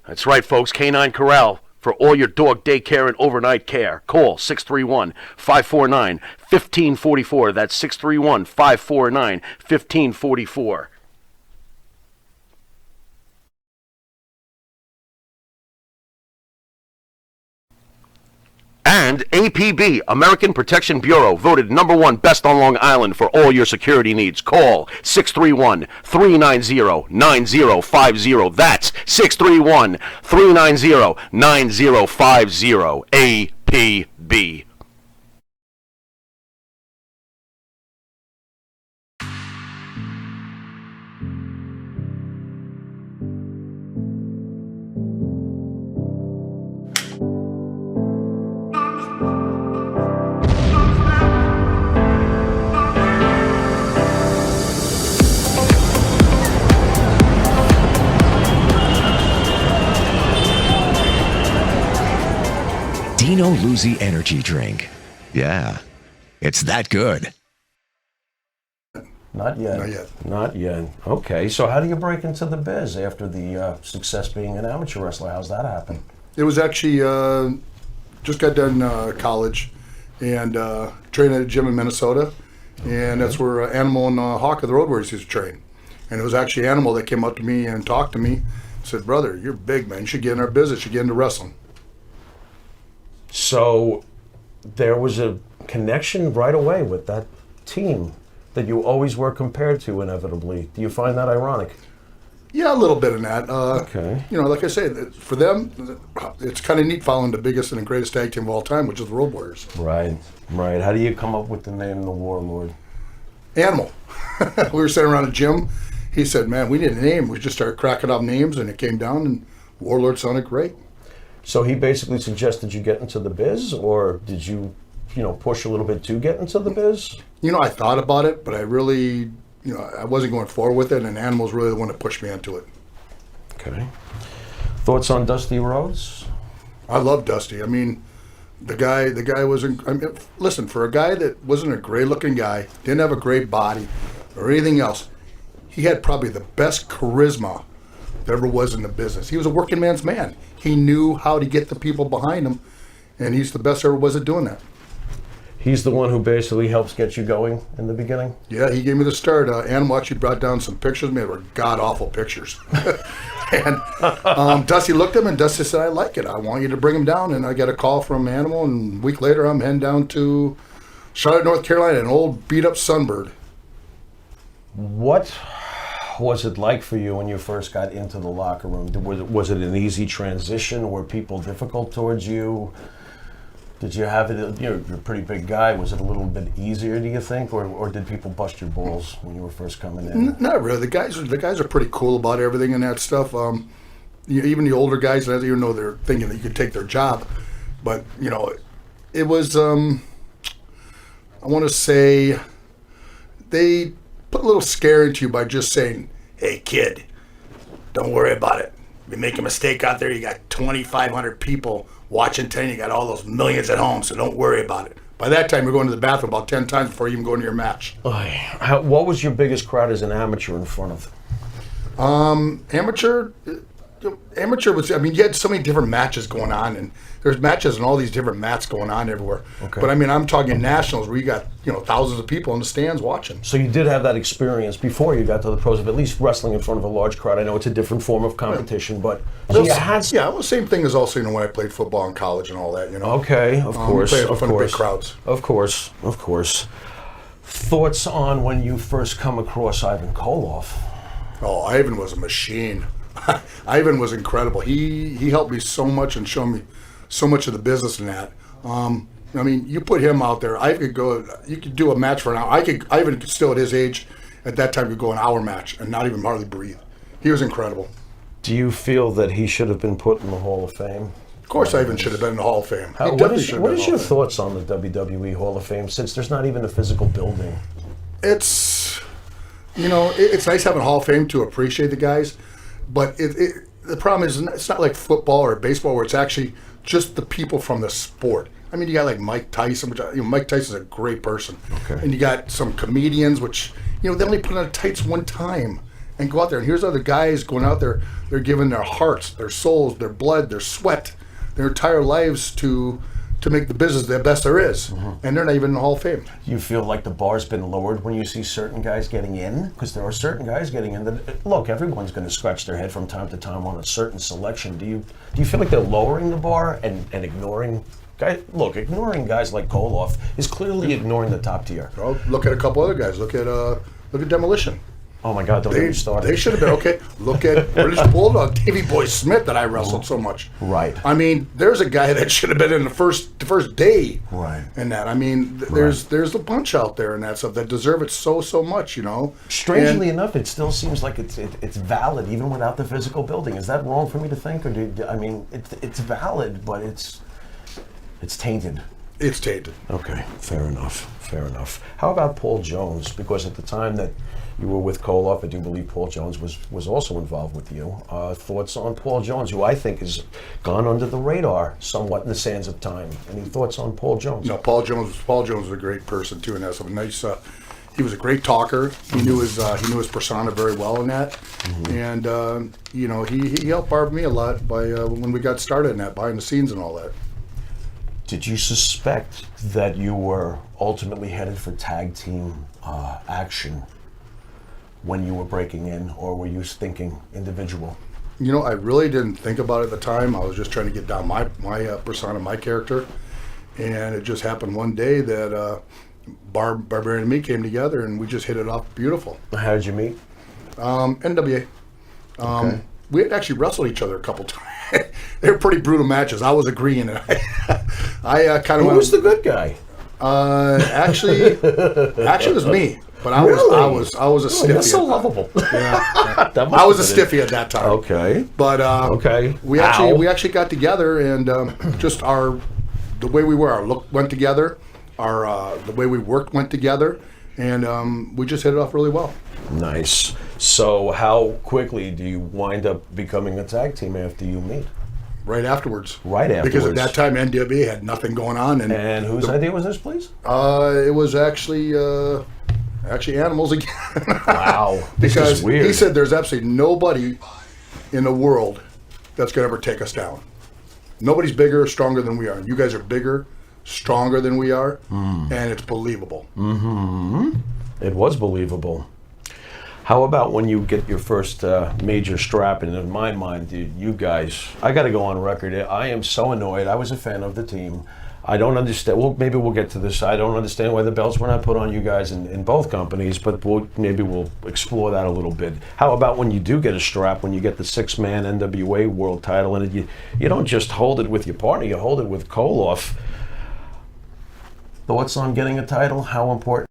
That's right, folks. Canine Corral for all your dog daycare and overnight care. Call 631-549-1544. That's 631-549-1544. And APB, American Protection Bureau, voted #1 best on Long Island for all your security needs. Call 631-390-9050. That's 631-390-9050. APB. Dino Luzzi Energy Drink. Yeah, it's that good. Not yet. Not yet. Not yet. Okay, so how do you break into the biz after the success being an amateur wrestler? How's that happen? It was actually, just got done college and trained at a gym in Minnesota. And that's where Animal and Hawk of the Road Warriors used to train. And it was actually Animal that came up to me and talked to me. Said, brother, you're big, man. You should get in our business. You should get into wrestling. So there was a connection right away with that team that you always were compared to inevitably. Do you find that ironic? Yeah, a little bit in that. Okay. You know, like I say, for them, it's kind of neat following the biggest and the greatest tag team of all time, which is the Road Warriors. Right, right. How do you come up with the name The Warlord? Animal. We were sitting around a gym. He said, man, we need a name. We just started cracking up names, and it came down, and Warlord sounded great. So he basically suggested you get into the biz, or did you, push a little bit to get into the biz? I thought about it, but I really, I wasn't going forward with it, and Animal's really the one that pushed me into it. Okay. Thoughts on Dusty Rhodes? I love Dusty. I mean, the guy was, listen, for a guy that wasn't a great-looking guy, didn't have a great body or anything else, he had probably the best charisma there ever was in the business. He was a working man's man. He knew how to get the people behind him, and he's the best there ever was at doing that. He's the one who basically helps get you going in the beginning? Yeah, he gave me the start. Animal actually brought down some pictures of me that were god-awful pictures. And Dusty looked at him, and Dusty said, I like it. I want you to bring him down. And I got a call from Animal, and a week later, I'm heading down to Charlotte, North Carolina, an old beat-up Sunbird. What was it like for you when you first got into the locker room? Was it an easy transition? Were people difficult towards you? Did you have it, you're a pretty big guy, was it a little bit easier, do you think? Or did people bust your balls when you were first coming in? Not really. The guys are pretty cool about everything and that stuff. Even the older guys, even though they're thinking that you could take their job. But, it was, I want to say, they put a little scare into you by just saying, hey, kid, don't worry about it. If you make a mistake out there, you got 2,500 people watching 10, you got all those millions at home, so don't worry about it. By that time, you're going to the bathroom about 10 times before you even go into your match. What was your biggest crowd as an amateur in front of? Amateur was, you had so many different matches going on, and there's matches and all these different mats going on everywhere. Okay. But I'm talking nationals where you got, thousands of people in the stands watching. So you did have that experience before you got to the pros of at least wrestling in front of a large crowd. I know it's a different form of competition, but so you had... Yeah, well, same thing as also, when I played football in college and all that, Okay, of course, played in of front of course. big crowds. Of course. Thoughts on when you first come across Ivan Koloff? Oh, Ivan was a machine. Ivan was incredible. He helped me so much and showed me so much of the business in that. You put him out there, you could do a match for an hour. Ivan could still at his age, at that time, could go an hour match and not even hardly breathe. He was incredible. Do you feel that he should have been put in the Hall of Fame? Of course, Ivan should have been in the Hall of Fame. What is your thoughts on the WWE Hall of Fame, since there's not even a physical building? It's nice having a Hall of Fame to appreciate the guys, but the problem is it's not like football or baseball where it's actually just the people from the sport. You got like Mike Tyson, which Mike Tyson's a great person. Okay. And you got some comedians, which they only put on tights one time, and go out there. And here's other guys going out there. They're giving their hearts, their souls, their blood, their sweat, their entire lives to make the business the best there is. And they're not even in the Hall of Fame. You feel like the bar's been lowered when you see certain guys getting in? Because there are certain guys getting in that, look, everyone's going to scratch their head from time to time on a certain selection. Do you feel like they're lowering the bar and ignoring guys? Look, ignoring guys like Koloff is clearly ignoring the top tier. Well, look at a couple other guys. Look at Demolition. Oh my God, don't get me started. They should have been okay. Look at British Bulldog, Davey Boy Smith that I wrestled so much. Right. I mean, there's a guy that should have been in the first day. Right. And that. I mean, there's a bunch out there and that stuff that deserve it so much, you know. Strangely enough, it still seems like it's valid even without the physical building. Is that wrong for me to think, or it's valid, but it's tainted. It's tainted. Okay, fair enough. How about Paul Jones? Because at the time that you were with Koloff, I do believe Paul Jones was also involved with you. Thoughts on Paul Jones, who I think has gone under the radar somewhat in the sands of time. Any thoughts on Paul Jones? No, Paul Jones was a great person too, and that's a nice. He was a great talker. He knew his persona very well in that, and you know, he helped Barb me a lot by when we got started in that, behind the scenes and all that. Did you suspect that you were ultimately headed for tag team action when you were breaking in, or were you thinking individual? You know, I really didn't think about it at the time. I was just trying to get down my persona, my character, and it just happened one day that Barbarian and me came together, and we just hit it off beautiful. How did you meet? NWA. Okay. We had actually wrestled each other a couple times. They were pretty brutal matches. I was agreeing, and I kind of. Who was the good guy? Actually, it was me. But I was a stiffy. That's so lovable. Yeah. I was a stiffy at that time. Okay. But okay. We actually got together, and just the way we were, our look went together, the way we worked went together, and we just hit it off really well. Nice. So how quickly do you wind up becoming a tag team after you meet? Right afterwards. Right afterwards. Because at that time, NWA had nothing going on. And whose idea was this, please? It was actually Animals again. Wow. This because is weird. He said there's absolutely nobody in the world that's going to ever take us down. Nobody's bigger or stronger than we are. You guys are bigger, stronger than we are, and it's believable. Mm-hmm. It was believable. How about when you get your first major strap? And in my mind, dude, you guys, I got to go on record. I am so annoyed. I was a fan of the team. I don't understand. Well, maybe we'll get to this. I don't understand why the belts were not put on you guys in both companies, but maybe we'll explore that a little bit. How about when you do get a strap, when you get the 6-man NWA world title, and you don't just hold it with your partner, you hold it with Koloff. Thoughts on getting a title? How important